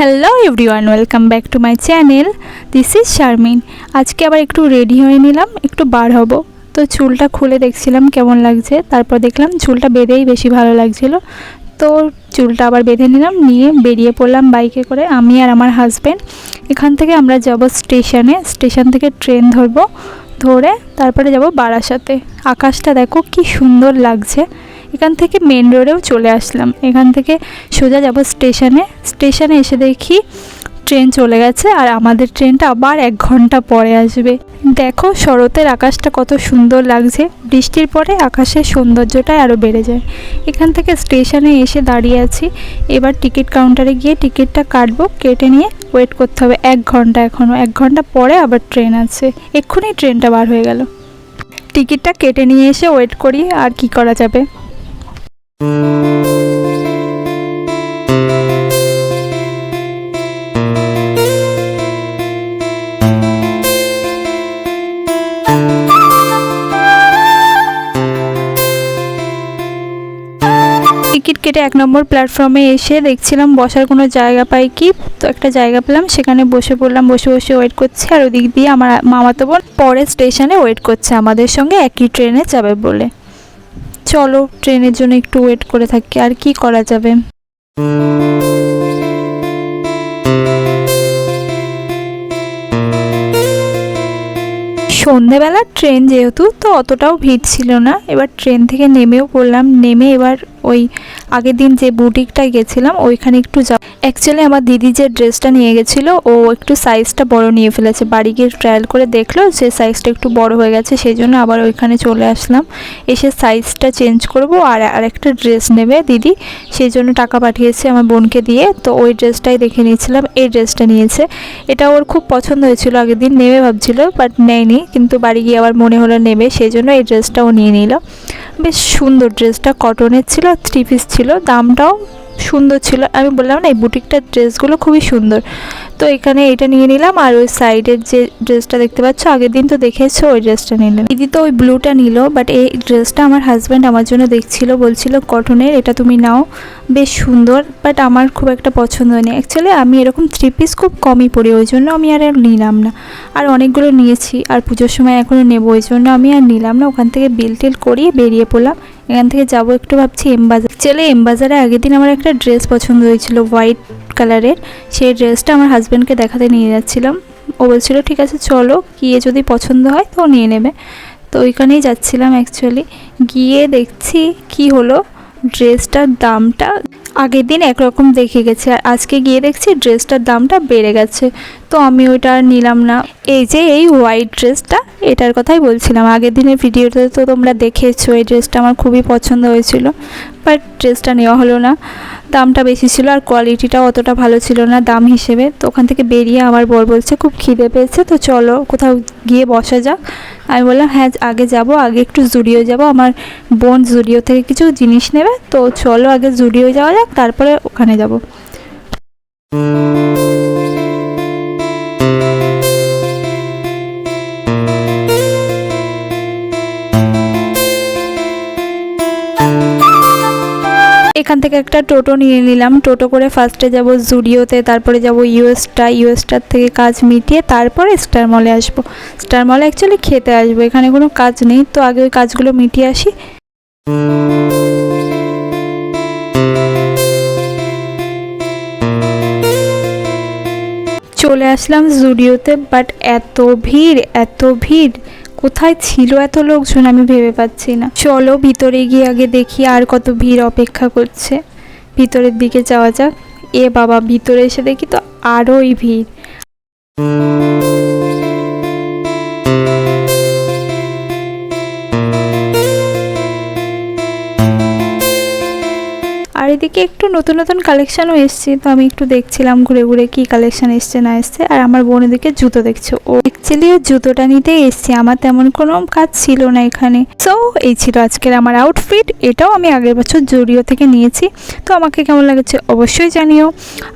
Hello everyone, welcome back to my channel. This is Sharmin. আজকে আবার একটু রেডি হয়ে নিলাম, একটু বার হব। তো চুলটা খুলে দেখছিলাম কেমন লাগছে, তারপর দেখলাম চুলটা বেঁধেই বেশি ভালো লাগছিল। তো চুলটা আবার বেঁধে নিলাম, নিয়ে বেরিয়ে পড়লাম বাইকে করে, আমি আর আমার হাজব্যান্ড। এখান থেকে আমরা যাব স্টেশনে, স্টেশন থেকে ট্রেন ধরবো, ধরে তারপরে যাব বারাসাতে। আকাশটা দেখো কি সুন্দর লাগছে। এখান থেকে মেন রোডেও চলে আসলাম, এখান থেকে সোজা যাব স্টেশনে। স্টেশনে এসে দেখি ট্রেন চলে গেছে, আর আমাদের ট্রেনটা আবার 1 ঘন্টা পরে আসবে। দেখো শরতের আকাশটা কত সুন্দর লাগছে, বৃষ্টির পরে আকাশের সৌন্দর্যটাই আরও বেড়ে যায়। এখান থেকে স্টেশনে এসে দাঁড়িয়ে আছি, এবার টিকিট কাউন্টারে গিয়ে টিকিটটা কাটবো, কেটে নিয়ে ওয়েট করতে হবে 1 ঘন্টা। এখনও 1 ঘন্টা পরে আবার ট্রেন আছে, এক্ষুনি ট্রেনটা বার হয়ে গেল। টিকিটটা কেটে নিয়ে এসে ওয়েট করি, আর কি করা যাবে। টিকিট কেটে 1 নম্বর প্ল্যাটফর্মে এসে দেখছিলাম বসার কোনো জায়গা পাই কি, তো একটা জায়গা পেলাম, সেখানে বসে পড়লাম। বসে বসে ওয়েট করছি, আর ওদিক দিয়ে আমার মামাতো বোন পরের স্টেশনে ওয়েট করছে আমাদের সঙ্গে, একই ট্রেনে যাবে বলে। চলো ট্রেনের জন্য একটু ওয়েট করে থাকি, আর কি করা যাবে। সন্ধেবেলা ট্রেন যেহেতু, তো অতটাও ভিড় ছিল না। এবার ট্রেন থেকে নেমেও পড়লাম, নেমে এবার ওই আগের দিন যে বুটিকটায় গেছিলাম ওইখানে একটু অ্যাকচুয়ালি আমার দিদি যে ড্রেসটা নিয়ে গেছিলো, ও একটু সাইজটা বড় নিয়ে ফেলেছে। বাড়ি গিয়ে ট্রায়াল করে দেখলো যে সাইজটা একটু বড় হয়ে গেছে, সেই জন্য আবার ওইখানে চলে আসলাম। এসে সাইজটা চেঞ্জ করব, আর আরেকটা ড্রেস নেবে দিদি, সেই জন্য টাকা পাঠিয়েছে আমার বোনকে দিয়ে। তো ওই ড্রেসটাই দেখে নিয়েছিলাম, এই ড্রেসটা নিয়েছে। এটা ওর খুব পছন্দ হয়েছিল, আগের দিন নেবে ভাবছিল, বাট নেয়নি, কিন্তু বাড়ি গিয়ে আবার মনে হলো নেবে, সেই জন্য এই ড্রেসটাও নিয়ে নিল। বেশ সুন্দর ড্রেসটা, কটনের ছিল, 3 পিস ছিল, দামটাও সুন্দর ছিল। আমি বললাম না এই বুটিকটার ড্রেসগুলো খুবই সুন্দর, তো এখানে এটা নিয়ে নিলাম। আর ওই সাইডের যে ড্রেসটা দেখতে পাচ্ছ, আগের দিন তো দেখেছো, ওই ড্রেসটা নিলাম। দিদি তো ওই ব্লুটা নিল, বাট এই ড্রেসটা আমার হাজব্যান্ড আমার জন্য দেখছিল, বলছিল কটনের, এটা তুমি নাও, বেশ সুন্দর, বাট আমার খুব একটা পছন্দ হয়নি। অ্যাকচুয়ালি আমি এরকম 3 পিস খুব কমই পরি, ওই জন্য আমি আর নিলাম না। আর অনেকগুলো নিয়েছি, আর পুজোর সময় এখনও নেবো, ওই জন্য আমি আর নিলাম না। ওখান থেকে বিল টিল করিয়ে বেরিয়ে পড়লাম। এখান থেকে যাবো একটু ভাবছি এম বাজার। চলে এম বাজারে আগের দিন আমার একটা ড্রেস পছন্দ হয়েছিল হোয়াইট কালারের, সেই ড্রেসটা আমার হাজব্যান্ডকে দেখাতে নিয়ে যাচ্ছিলাম। ও বলছিল ঠিক আছে চলো, গিয়ে যদি পছন্দ হয় তো নিয়ে নেবে। তো ওইখানেই যাচ্ছিলাম। অ্যাকচুয়ালি গিয়ে দেখছি কি হলো, ড্রেসটার দামটা আগের দিন একরকম দেখে গেছে, আর আজকে গিয়ে দেখছি ড্রেসটার দামটা বেড়ে গেছে। তো আমি ওইটা আর নিলাম না। এই যে এই হোয়াইট ড্রেসটা, এটার কথাই বলছিলাম, আগের দিনের ভিডিওতে তো তোমরা দেখেছো, এই ড্রেসটা আমার খুবই পছন্দ হয়েছিল, বাট ড্রেসটা নেওয়া হলো না। দামটা বেশি ছিল, আর কোয়ালিটিটাও অতটা ভালো ছিল না দাম হিসেবে। তো ওখান থেকে বেরিয়ে আমার বর বলছে খুব খিদে পেয়েছে, তো চলো কোথাও গিয়ে বসা যাক। আমি বললাম হ্যাঁ আগে যাব, আগে একটু জুডিও যাব, আমার বোন জুডিও থেকে কিছু জিনিস নেবে, তো চলো আগে জুডিও যাওয়া যাক, তারপরে ওখানে যাব। এখান থেকে একটা টোটো নিয়ে নিলাম, টোটো করে ফার্স্টে যাব জুডিওতে, তারপরে যাব ইউএসটার থেকে কাজ মিটিয়ে তারপরে স্টার মলে আসবো। স্টার মলে অ্যাকচুয়ালি খেতে আসবো, এখানে কোনো কাজ নেই, তো আগে ওই কাজগুলো মিটিয়ে আসি। চলে আসলাম জুডিওতে, বাট এত ভিড়, কোথায় ছিল এত লোকজন আমি ভেবে পাচ্ছি না। চলো ভিতরে গিয়ে আগে দেখি আর কত ভিড় অপেক্ষা করছে, ভিতরের দিকে যাওয়া যাক। এ বাবা, ভিতরে এসে দেখি তো আরোই ভিড়। আর এদিকে একটু নতুন নতুন কালেকশানও এসছে, তো আমি একটু দেখছিলাম ঘুরে ঘুরে কি কালেকশান এসছে না এসছে। আর আমার বোন এদিকে জুতো দেখছে, ও অ্যাকচুয়ালি ও জুতোটা নিতেই এসছে, আমার তেমন কোনো কাজ ছিল না এখানে। সো এই ছিল আজকের আমার আউটফিট, এটাও আমি আগের বছর জুডিও থেকে নিয়েছি। তো আমাকে কেমন লাগছে অবশ্যই জানিও।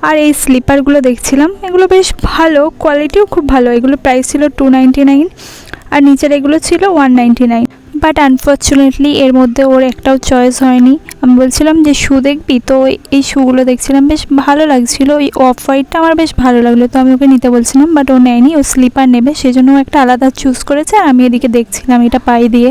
আর এই স্লিপারগুলো দেখছিলাম, এগুলো বেশ ভালো, কোয়ালিটিও খুব ভালো। এগুলো প্রাইস ছিল 299, আর নিচের এগুলো ছিল 199। বাট আনফর্চুনেটলি এর মধ্যে ওর একটাও চয়েস হয়নি। আমি বলছিলাম যে শু দেখবি, তো এই শুগুলো দেখছিলাম, বেশ ভালো লাগছিল। ওই অফ হোয়াইটটা আমার বেশ ভালো লাগলো, তো আমি ওকে নিতে বলছিলাম, বাট ও নেয়নি, ও স্লিপার নেবে, সেজন্য ও একটা আলাদা চুজ করেছে। আর আমি এদিকে দেখছিলাম এটা পায়ে দিয়ে।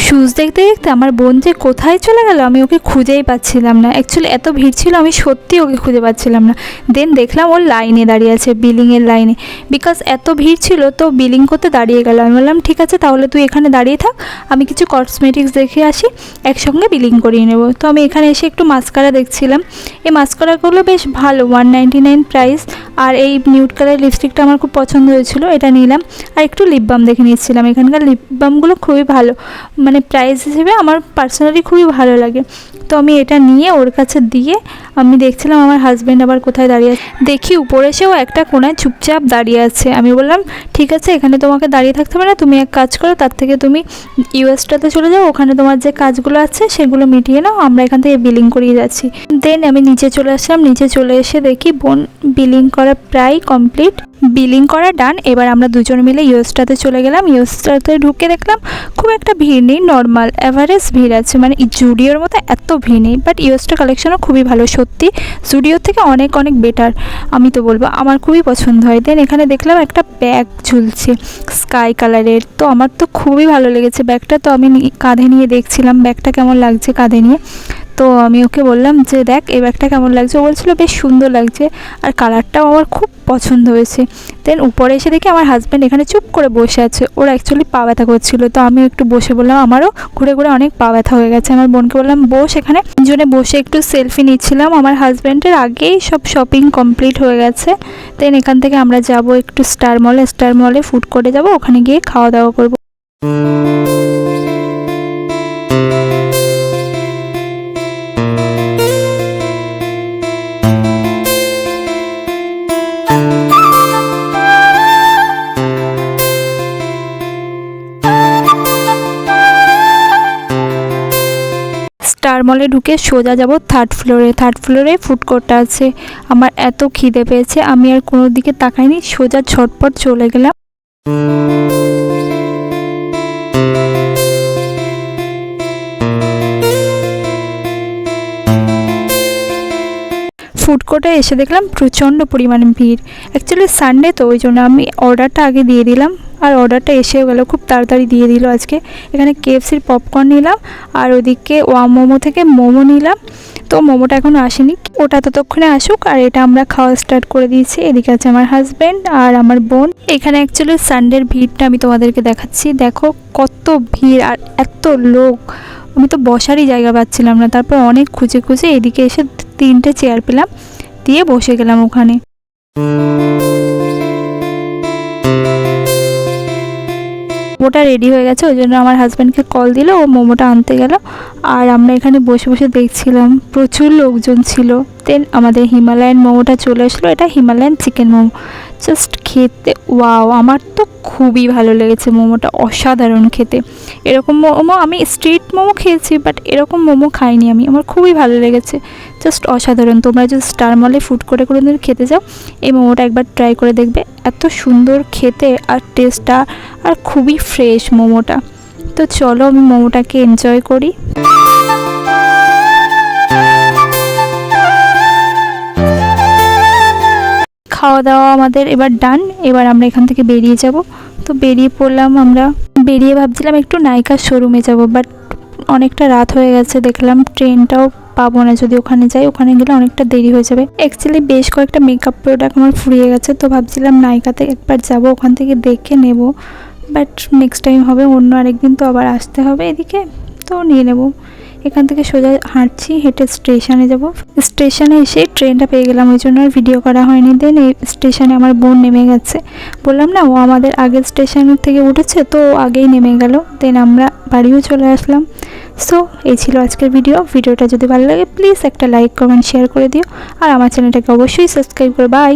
শুজ দেখতে দেখতে আমার বোন যে কোথায় চলে গেল আমি ওকে খুঁজেই পাচ্ছিলাম না। অ্যাকচুয়ালি এত ভিড় ছিল, আমি সত্যি ওকে খুঁজে পাচ্ছিলাম না। দেন দেখলাম ওর লাইনে দাঁড়িয়ে আছে, বিলিংয়ের লাইনে। বিকজ এত ভিড় ছিল তো বিলিং করতে দাঁড়িয়ে গেল। আমি বললাম ঠিক আছে তাহলে তুই এখানে দাঁড়িয়ে থাক, আমি কিছু কসমেটিক্স দেখে আসি, একসঙ্গে বিলিং করিয়ে নেব। তো আমি এখানে এসে একটু মাস্কারা দেখছিলাম। এই মাস্কারাগুলো বেশ ভালো, 199 প্রাইস। আর এই নিউড কালার লিপস্টিকটা আমার খুব পছন্দ হয়েছিল, এটা নিলাম। আর একটু লিপ বাম দেখে নিচ্ছিলাম, এখানকার লিপ বামগুলো খুবই ভালো, মানে প্রাইস হিসেবে আমার পার্সোনালি খুবই ভালো লাগে। তো আমি এটা নিয়ে ওর কাছে দিয়ে আমি দেখছিলাম আমার হাজব্যান্ড আবার কোথায় দাঁড়িয়ে আছে। দেখি উপরে এসেও একটা কোণায় চুপচাপ দাঁড়িয়ে আছে। আমি বললাম ঠিক আছে এখানে তোমাকে দাঁড়িয়ে থাকতে হবে না, তুমি এক কাজ করো, তার থেকে তুমি ইউএসটাতে চলে যাও, ওখানে তোমার যে কাজগুলো আছে সেগুলো মিটিয়ে নাও, আমরা এখান থেকে বিলিং করিয়ে যাচ্ছি। দেন আমি নিচে চলে আসলাম, নিচে চলে এসে দেখি বোন বিলিং করা প্রায় কমপ্লিট, বিলিং করা ডান। এবার আমরা দুজন মিলে ইউএসটাতে চলে গেলাম। ইউএসটাতে ঢুকে দেখলাম খুব একটা ভিড় নেই, নর্মাল অ্যাভারেজ ভিড় আছে, মানে জুডিওর মতো এত ভিড় নেই। বাট ইউএসটা কালেকশনও খুবই ভালো, সত্যি জুডিওর থেকে অনেক অনেক বেটার, আমি তো বলবো আমার খুবই পছন্দ হয়। দেন এখানে দেখলাম একটা ব্যাগ ঝুলছে স্কাই কালারের, তো আমার তো খুবই ভালো লেগেছে ব্যাগটা। তো আমি কাঁধে নিয়ে দেখছিলাম ব্যাগটা কেমন লাগছে কাঁধে নিয়ে। তো আমি ওকে বললাম যে দেখ এই ব্যাগটা কেমন লাগছে, ও বলছিল বেশ সুন্দর লাগছে, আর কালারটাও আমার খুব পছন্দ হয়েছে। দেন উপরে এসে দেখি আমার হাজব্যান্ড এখানে চুপ করে বসে আছে, ওর অ্যাকচুয়ালি পা ব্যথা করছিল, তো আমি একটু বসে বললাম আমারও ঘুরে ঘুরে অনেক পা ব্যথা হয়ে গেছে। আমার বোনকে বললাম বস এখানে, দুজনে বসে একটু সেলফি নিচ্ছিলাম। আমার হাজব্যান্ডের আগেই সব শপিং কমপ্লিট হয়ে গেছে। দেন এখান থেকে আমরা যাব একটু স্টার মলে ফুড কোর্টে যাব, ওখানে গিয়ে খাওয়া দাওয়া করবো। স্টার মলে ঢুকে সোজা যাব থার্ড ফ্লোরে ফুড কোর্টটা আছে। আমার এত খিদে পেয়েছে আমি আর কোনো দিকে তাকাইনি, সোজা ঝটপট চলে গেলাম। ফুড কোর্টে এসে দেখলাম প্রচণ্ড পরিমাণে ভিড়। অ্যাকচুয়ালি সানডে তো ওই জন্য আমি অর্ডারটা আগে দিয়ে দিলাম, আর অর্ডারটা এসেও গেল, খুব তাড়াতাড়ি দিয়ে দিল আজকে। এখানে কেএফসির পপকর্ন নিলাম, আর ওদিকে মোমো থেকে মোমো নিলাম। তো মোমোটা এখনও আসেনি, ওটা ততক্ষণে আসুক, আর এটা আমরা খাওয়া স্টার্ট করে দিয়েছি। এদিকে আছে আমার হাজব্যান্ড আর আমার বোন। এখানে অ্যাকচুয়ালি সানডের ভিড়টা আমি তোমাদেরকে দেখাচ্ছি, দেখো কত ভিড় আর এত লোক, আমি তো বসারই জায়গা পাচ্ছিলাম না। তারপর অনেক খুঁজে এদিকে এসে 3টে চেয়ার পেলাম, দিয়ে বসে গেলাম ওখানে। মোমোটা রেডি হয়ে গেছে, ওই জন্য আমার হাজব্যান্ডকে কল দিল, ও মোমোটা আনতে গেল। আর আমরা এখানে বসে বসে দেখছিলাম, প্রচুর লোকজন ছিল। দেন আমাদের হিমালয়ান মোমোটা চলে আসলো, এটা হিমালয়ান চিকেন মোমো। জাস্ট খেতে ওয়াও, আমার তো খুবই ভালো লেগেছে মোমোটা, অসাধারণ খেতে। এরকম মোমো আমি স্ট্রিট মোমো খেয়েছি, বাট এরকম মোমো খাইনি আমি, আমার খুবই ভালো লেগেছে, জাস্ট অসাধারণ। তোমরা যদি স্টার মলে ফুড কোর্টে কোনো দিন খেতে যাও এই মোমোটা একবার ট্রাই করে দেখবে, এত সুন্দর খেতে আর টেস্টটা, আর খুবই ফ্রেশ মোমোটা। তো চলো আমি মোমোটাকে এনজয় করি। খাওয়া দাওয়া আমাদের এবার ডান, এবার আমরা এখান থেকে বেরিয়ে যাব। তো বেরিয়ে পড়লাম, আমরা বেরিয়ে ভাবছিলাম একটু নাইকার শোরুমে যাব, বাট অনেকটা রাত হয়ে গেছে, দেখলাম ট্রেনটাও পাবো না যদি ওখানে যাই, ওখানে গেলে অনেকটা দেরি হয়ে যাবে। অ্যাকচুয়ালি বেশ কয়েকটা মেকআপ প্রোডাক্ট আমার ফুরিয়ে গেছে, তো ভাবছিলাম নাইকাতে একবার যাব, ওখান থেকে দেখে নেব, বাট নেক্সট টাইম হবে, অন্য আরেকদিন তো আবার আসতে হবে এদিকে, তো নিয়ে নেব। এখান থেকে সোজা হাঁটছি, হেঁটে স্টেশনে যাব। স্টেশনে এসে ট্রেনটা পেয়ে গেলাম, ওই জন্য আর ভিডিও করা হয়নি। দেন এই স্টেশনে আমার বোন নেমে গেছে, বললাম না ও আমাদের আগের স্টেশনের থেকে উঠেছে, তো আগেই নেমে গেল। দেন আমরা বাড়িও চলে আসলাম। সো এই ছিল আজকের ভিডিওটা যদি ভালো লাগে প্লিজ একটা লাইক কমেন্ট শেয়ার করে দিও, আর আমার চ্যানেলটাকে অবশ্যই সাবস্ক্রাইব করো। বাই।